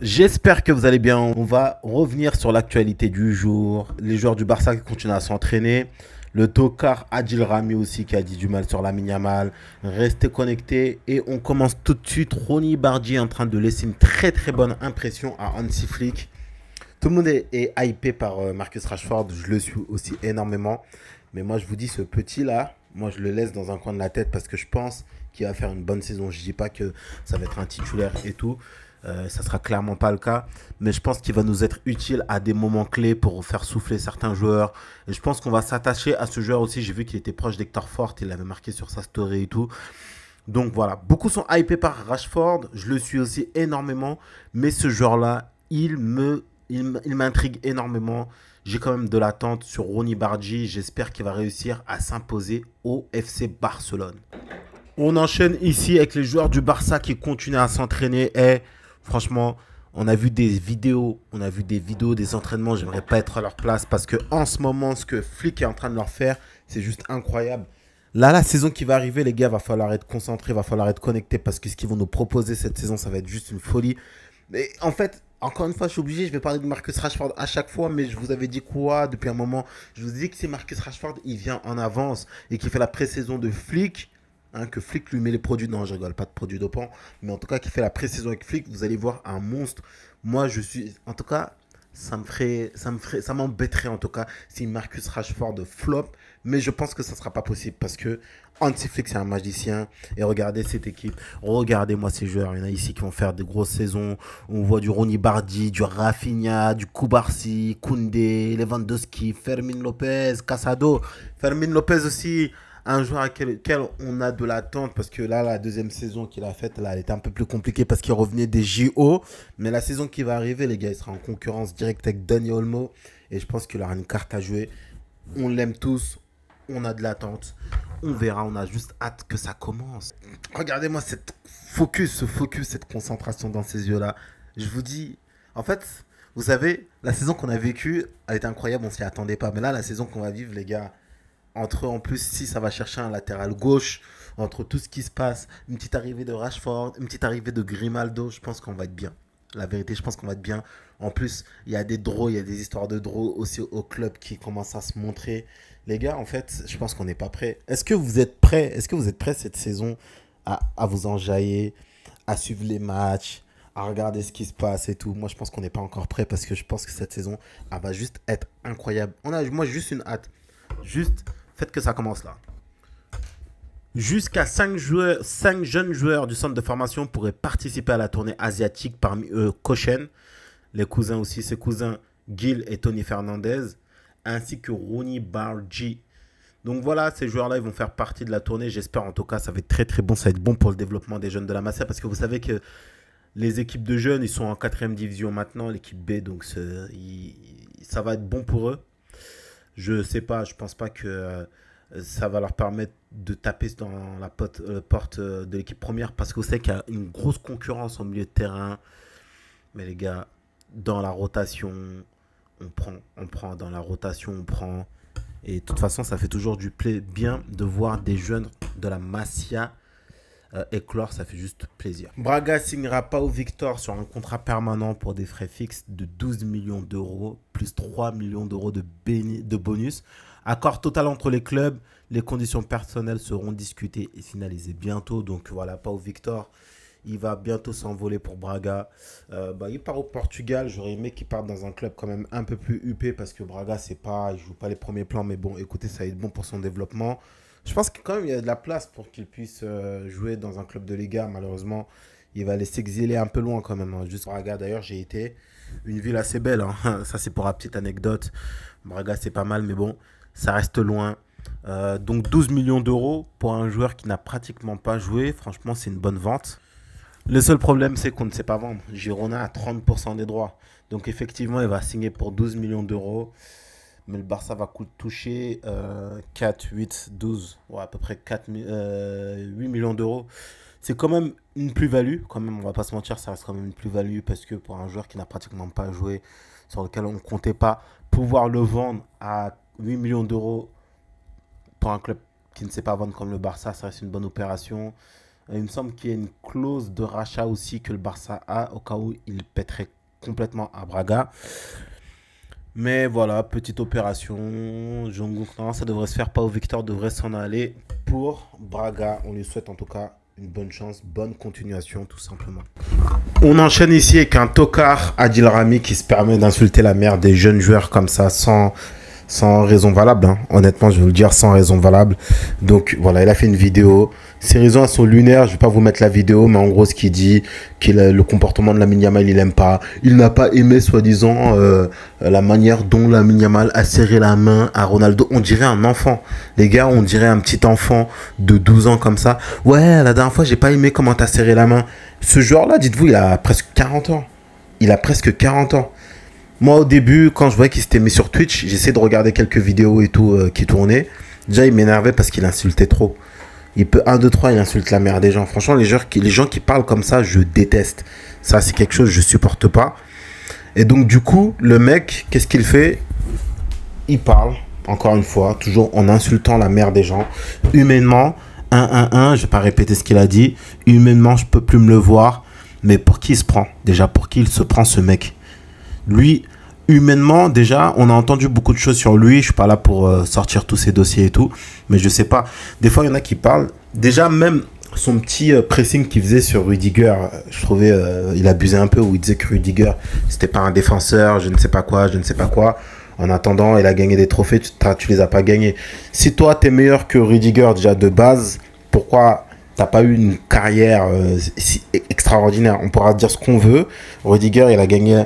J'espère que vous allez bien. On va revenir sur l'actualité du jour. Les joueurs du Barça qui continuent à s'entraîner. Le tocard Adil Rami aussi qui a dit du mal sur Lamine Yamal. Restez connectés et on commence tout de suite. Ronny Bardi est en train de laisser une très bonne impression à Hansi Flick. Tout le monde est hypé par Marcus Rashford. Je le suis aussi énormément. Mais moi je vous dis, ce petit là, moi je le laisse dans un coin de la tête parce que je pense qu'il va faire une bonne saison. Je dis pas que ça va être un titulaire et tout. Ça sera clairement pas le cas, mais je pense qu'il va nous être utile à des moments clés pour faire souffler certains joueurs. Et je pense qu'on va s'attacher à ce joueur aussi. J'ai vu qu'il était proche d'Hector Fort, il l'avait marqué sur sa story et tout. Donc voilà, beaucoup sont hypés par Rashford, je le suis aussi énormément, mais ce joueur-là, il m'intrigue énormément. J'ai quand même de l'attente sur Ronny Bardi. J'espère qu'il va réussir à s'imposer au FC Barcelone. On enchaîne ici avec les joueurs du Barça qui continuent à s'entraîner. Et franchement, on a vu des vidéos, des entraînements. J'aimerais pas être à leur place parce que en ce moment, ce que Flick est en train de leur faire, c'est juste incroyable. Là, la saison qui va arriver, les gars, va falloir être concentrés, va falloir être connectés parce que ce qu'ils vont nous proposer cette saison, ça va être juste une folie. Mais en fait, encore une fois, je suis obligé, je vais parler de Marcus Rashford à chaque fois, mais je vous avais dit quoi depuis un moment? Je vous ai dit que si Marcus Rashford, il vient en avance et qu'il fait la pré-saison de Flick, hein, que Flick lui met les produits, non je rigole, pas de produits dopants, mais en tout cas qui fait la pré-saison avec Flick, vous allez voir un monstre. Moi je suis, en tout cas, ça m'embêterait en tout cas si Marcus Rashford flop, mais je pense que ça sera pas possible parce que Hansi Flick c'est un magicien et regardez cette équipe, regardez-moi ces joueurs, il y en a ici qui vont faire de grosses saisons, on voit du Ronny Bardi, du Rafinha, du Koubarsi, Koundé, Lewandowski, Fermin Lopez, Casado, Fermin Lopez aussi, un joueur à quel on a de l'attente parce que là, la deuxième saison qu'il a faite, là, elle était un peu plus compliquée parce qu'il revenait des JO. Mais la saison qui va arriver, les gars, il sera en concurrence directe avec Dani Olmo. Et je pense qu'il aura une carte à jouer. On l'aime tous. On a de l'attente. On verra. On a juste hâte que ça commence. Regardez-moi cette ce focus, cette concentration dans ses yeux-là. Je vous dis, en fait, vous savez, la saison qu'on a vécue, elle était incroyable. On s'y attendait pas. Mais là, la saison qu'on va vivre, les gars, entre en plus si ça va chercher un latéral gauche, entre tout ce qui se passe, une petite arrivée de Rashford, une petite arrivée de Grimaldo, je pense qu'on va être bien. La vérité, je pense qu'on va être bien. En plus, il y a des draws, il y a des histoires de draws aussi au club qui commencent à se montrer. Les gars, en fait, je pense qu'on n'est pas prêts. Est-ce que vous êtes prêts? Est-ce que vous êtes prêts cette saison à vous enjailler, à suivre les matchs, à regarder ce qui se passe et tout? Moi, je pense qu'on n'est pas encore prêts parce que je pense que cette saison, elle va juste être incroyable. Moi, juste une hâte. Juste, faites que ça commence là. Jusqu'à 5 jeunes joueurs du centre de formation pourraient participer à la tournée asiatique, parmi eux Koshen, les cousins aussi, ses cousins Gil et Tony Fernandez, ainsi que Ronny Bardi. Donc voilà, ces joueurs-là, ils vont faire partie de la tournée. J'espère en tout cas, ça va être très bon. Ça va être bon pour le développement des jeunes de la Masia parce que vous savez que les équipes de jeunes, ils sont en 4e division maintenant, l'équipe B, donc ça va être bon pour eux. Je sais pas, je pense pas que ça va leur permettre de taper dans la porte de l'équipe première parce que vous savez qu'il y a une grosse concurrence au milieu de terrain. Mais les gars, dans la rotation, on prend, dans la rotation, on prend. Et de toute façon, ça fait toujours du bien de voir des jeunes de la Masia éclore, ça fait juste plaisir. Braga signera Pau Victor sur un contrat permanent pour des frais fixes de 12 millions d'euros, plus 3 millions d'euros de bonus. Accord total entre les clubs, les conditions personnelles seront discutées et finalisées bientôt. Donc voilà, Pau Victor, il va bientôt s'envoler pour Braga. Il part au Portugal, j'aurais aimé qu'il parte dans un club quand même un peu plus huppé parce que Braga, il joue pas les premiers plans, mais bon, écoutez, ça va être bon pour son développement. Je pense que quand même il y a de la place pour qu'il puisse jouer dans un club de Liga. Malheureusement, il va aller s'exiler un peu loin quand même. Hein. Juste Braga, d'ailleurs, j'ai été une ville assez belle. Hein. Ça, c'est pour la petite anecdote. Braga, c'est pas mal, mais bon, ça reste loin. Donc 12 millions d'euros pour un joueur qui n'a pratiquement pas joué. Franchement, c'est une bonne vente. Le seul problème, c'est qu'on ne sait pas vendre. Girona a 30% des droits. Donc effectivement, il va signer pour 12 millions d'euros. Mais le Barça va toucher 4, 8, 12, ouais, à peu près 8 millions d'euros. C'est quand même une plus-value, quand même, on va pas se mentir, ça reste quand même une plus-value parce que pour un joueur qui n'a pratiquement pas joué, sur lequel on ne comptait pas, pouvoir le vendre à 8 millions d'euros pour un club qui ne sait pas vendre comme le Barça, ça reste une bonne opération. Il me semble qu'il y a une clause de rachat aussi que le Barça a au cas où il pèterait complètement à Braga. Mais voilà, petite opération. Jungkook, non, ça devrait se faire. Pau Victor devrait s'en aller pour Braga. On lui souhaite en tout cas une bonne chance, bonne continuation tout simplement. On enchaîne ici avec un tocard Adil Rami qui se permet d'insulter la mère des jeunes joueurs comme ça sans raison valable. Hein. Honnêtement, je vais vous le dire, sans raison valable. Donc voilà, il a fait une vidéo. Ses raisons elles sont lunaires. Je vais pas vous mettre la vidéo, mais en gros, ce qu'il dit, le comportement de Lamine Yamal, il aime pas. Il n'a pas aimé, soi-disant, la manière dont Lamine Yamal a serré la main à Ronaldo. On dirait un enfant. Les gars, on dirait un petit enfant de 12 ans comme ça. Ouais, la dernière fois, j'ai pas aimé comment t'as serré la main. Ce joueur-là, dites-vous, il a presque 40 ans. Il a presque 40 ans. Moi, au début, quand je voyais qu'il s'était mis sur Twitch, j'essayais de regarder quelques vidéos et tout qui tournaient. Déjà, il m'énervait parce qu'il insultait trop. Il peut 1, 2, 3, il insulte la mère des gens. Franchement, les gens qui parlent comme ça, je déteste. Ça, c'est quelque chose que je supporte pas. Et donc, du coup, le mec, qu'est-ce qu'il fait? Il parle, encore une fois, toujours en insultant la mère des gens. Humainement, je vais pas répéter ce qu'il a dit. Humainement, je peux plus me le voir. Mais pour qui il se prend? Déjà, pour qui il se prend, ce mec? Lui, humainement, déjà, on a entendu beaucoup de choses sur lui. Je suis pas là pour sortir tous ses dossiers et tout. Mais je sais pas. Des fois, il y en a qui parlent. Déjà, même son petit pressing qu'il faisait sur Rudiger, je trouvais il abusait un peu. Où il disait que Rudiger, c'était pas un défenseur, je ne sais pas quoi, je ne sais pas quoi. En attendant, il a gagné des trophées, tu les as pas gagnés. Si toi, tu es meilleur que Rudiger déjà de base, pourquoi t'as pas eu une carrière si extraordinaire? On pourra dire ce qu'on veut. Rudiger, il a gagné...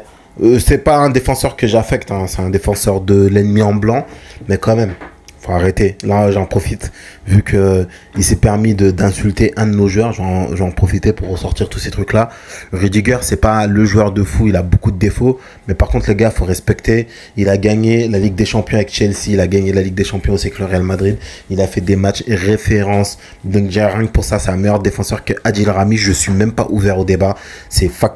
c'est pas un défenseur que j'affecte, hein. C'est un défenseur de l'ennemi en blanc, mais quand même, faut arrêter. Là, j'en profite, vu qu'il s'est permis d'insulter un de nos joueurs, j'en profiter pour ressortir tous ces trucs-là. Rudiger, c'est pas le joueur de fou, il a beaucoup de défauts, mais par contre, les gars, faut respecter. Il a gagné la Ligue des Champions avec Chelsea, il a gagné la Ligue des Champions aussi avec le Real Madrid, il a fait des matchs références, donc déjà, rien que pour ça, c'est un meilleur défenseur que Adil Rami. Je suis même pas ouvert au débat,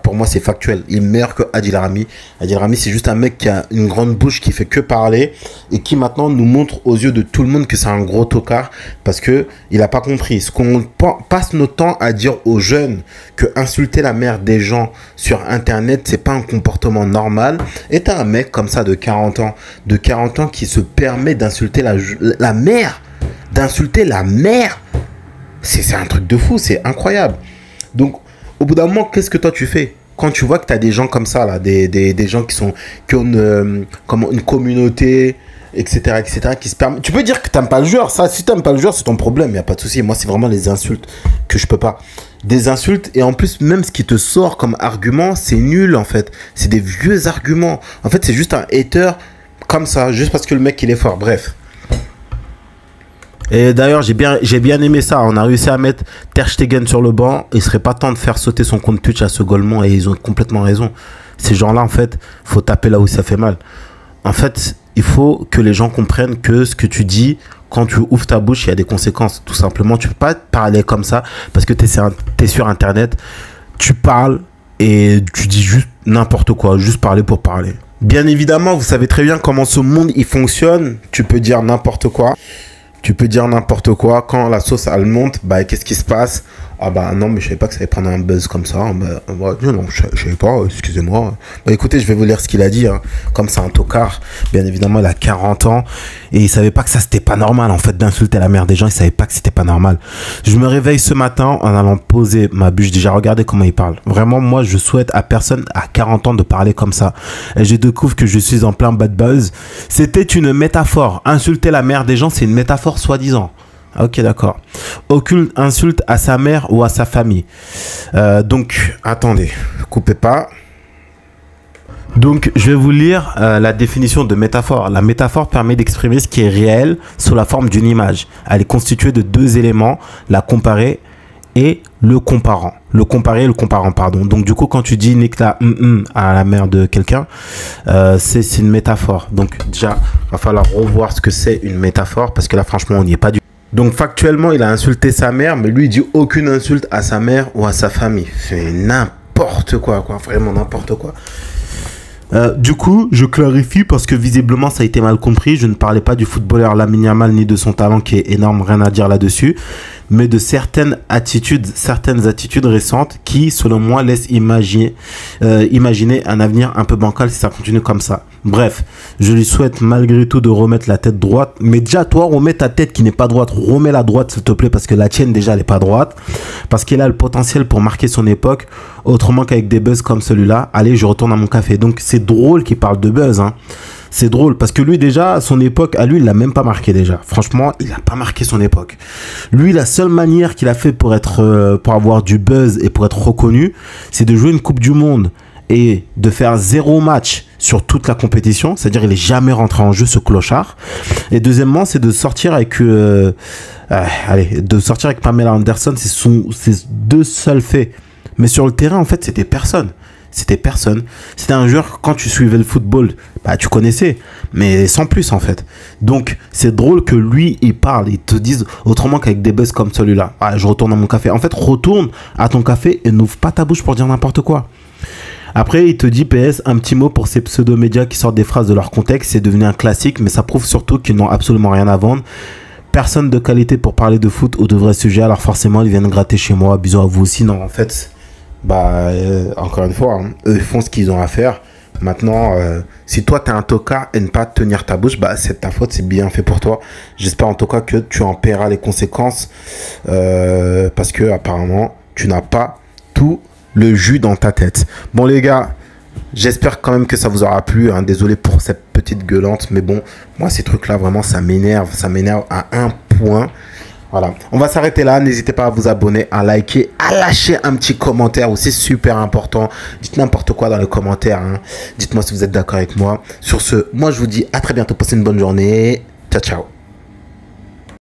pour moi, c'est factuel. Il est meilleur que Adil Rami. Adil Rami, c'est juste un mec qui a une grande bouche, qui fait que parler, et qui maintenant nous montre aux yeux de tout le monde que c'est un gros tocard, parce que il a pas compris. Ce qu'on passe notre temps à dire aux jeunes, que insulter la mère des gens sur internet, c'est pas un comportement normal. Et t'as un mec comme ça de 40 ans qui se permet d'insulter la mère, c'est un truc de fou, c'est incroyable. Donc au bout d'un moment, qu'est-ce que toi tu fais quand tu vois que tu as des gens comme ça là, des gens qui ont une communauté, etc., qui se permettent. Tu peux dire que t'aimes pas le joueur, ça, si t'aimes pas le joueur, c'est ton problème, il n'y a pas de souci. Moi, c'est vraiment les insultes que je peux pas. Des insultes, et en plus, même ce qui te sort comme argument, c'est nul en fait. C'est des vieux arguments. En fait, c'est juste un hater comme ça, juste parce que le mec il est fort. Bref. Et d'ailleurs, j'ai bien aimé ça. On a réussi à mettre Ter Stegen sur le banc. Il serait pas temps de faire sauter son compte Twitch à ce Golemont, et ils ont complètement raison. Ces gens-là, en fait, faut taper là où ça fait mal. En fait, il faut que les gens comprennent que ce que tu dis, quand tu ouvres ta bouche, il y a des conséquences. Tout simplement, tu peux pas parler comme ça parce que tu es sur Internet, tu parles et tu dis juste n'importe quoi, juste parler pour parler. Bien évidemment, vous savez très bien comment ce monde il fonctionne. Tu peux dire n'importe quoi. Quand la sauce elle monte, bah qu'est-ce qui se passe? Ah bah non, mais je savais pas que ça allait prendre un buzz comme ça. Bah, non, je savais pas, excusez-moi. Bah écoutez, je vais vous lire ce qu'il a dit. Hein. Comme c'est un tocard, bien évidemment, il a 40 ans. Et il savait pas que ça, c'était pas normal, en fait, d'insulter la mère des gens. Il savait pas que c'était pas normal. Je me réveille ce matin en allant poser ma bûche. Déjà, regardez comment il parle. Vraiment, moi, je souhaite à personne à 40 ans de parler comme ça. Et je découvre que je suis en plein bad buzz. C'était une métaphore. Insulter la mère des gens, c'est une métaphore soi-disant. Ok, d'accord. Aucune insulte à sa mère ou à sa famille. Donc, attendez, coupez pas. Donc, je vais vous lire la définition de métaphore. La métaphore permet d'exprimer ce qui est réel sous la forme d'une image. Elle est constituée de deux éléments, la comparée et le comparant. Le comparé et le comparant, pardon. Donc, du coup, quand tu dis nique la à la mère de quelqu'un, c'est une métaphore. Donc, déjà, il va falloir revoir ce que c'est une métaphore parce que là, franchement, on n'y est pas du tout. Donc factuellement, il a insulté sa mère, mais lui, il dit aucune insulte à sa mère ou à sa famille. C'est n'importe quoi, vraiment n'importe quoi. Du coup, je clarifie parce que visiblement, ça a été mal compris. Je ne parlais pas du footballeur Lamine Yamal ni de son talent qui est énorme, rien à dire là-dessus. mais de certaines attitudes récentes qui, selon moi, laissent imaginer un avenir un peu bancal si ça continue comme ça. Bref, je lui souhaite malgré tout de remettre la tête droite. Mais déjà, toi, remets ta tête qui n'est pas droite. Remets la droite, s'il te plaît, parce que la tienne, déjà, elle n'est pas droite. Parce qu'il a le potentiel pour marquer son époque. Autrement qu'avec des buzz comme celui-là. Allez, je retourne à mon café. Donc, c'est drôle qu'il parle de buzz, hein. C'est drôle parce que lui déjà, son époque, à lui, il l'a même pas marqué déjà. Franchement, il n'a pas marqué son époque. Lui, la seule manière qu'il a fait pour avoir du buzz et pour être reconnu, c'est de jouer une Coupe du Monde et de faire 0 match sur toute la compétition. C'est-à-dire, il n'est jamais rentré en jeu, ce clochard. Et deuxièmement, c'est de sortir avec Pamela Anderson. C'est ses 2 seuls faits. Mais sur le terrain, en fait, c'était personne. C'était personne. C'était un joueur, quand tu suivais le football, bah, tu connaissais, mais sans plus en fait. Donc, c'est drôle que lui, il parle, il te dise autrement qu'avec des buzz comme celui-là. Ah, je retourne à mon café. En fait, retourne à ton café et n'ouvre pas ta bouche pour dire n'importe quoi. Après, il te dit, PS, un petit mot pour ces pseudo-médias qui sortent des phrases de leur contexte. C'est devenu un classique, mais ça prouve surtout qu'ils n'ont absolument rien à vendre. Personne de qualité pour parler de foot ou de vrais sujets, alors forcément, ils viennent gratter chez moi. Bisous à vous aussi. Non, en fait... encore une fois, hein, eux font ce qu'ils ont à faire. Maintenant, si toi, tu es un tocard et ne pas tenir ta bouche, bah, c'est ta faute, c'est bien fait pour toi. J'espère en tout cas que tu en paieras les conséquences parce que apparemment, tu n'as pas tout le jus dans ta tête. Bon, les gars, j'espère quand même que ça vous aura plu. Hein. Désolé pour cette petite gueulante, mais bon, moi, ces trucs-là, vraiment, ça m'énerve. Ça m'énerve à un point. Voilà, on va s'arrêter là. N'hésitez pas à vous abonner, à liker, à lâcher un petit commentaire aussi, super important. Dites n'importe quoi dans les commentaires. Hein. Dites-moi si vous êtes d'accord avec moi. Sur ce, moi je vous dis à très bientôt. Passez une bonne journée. Ciao, ciao.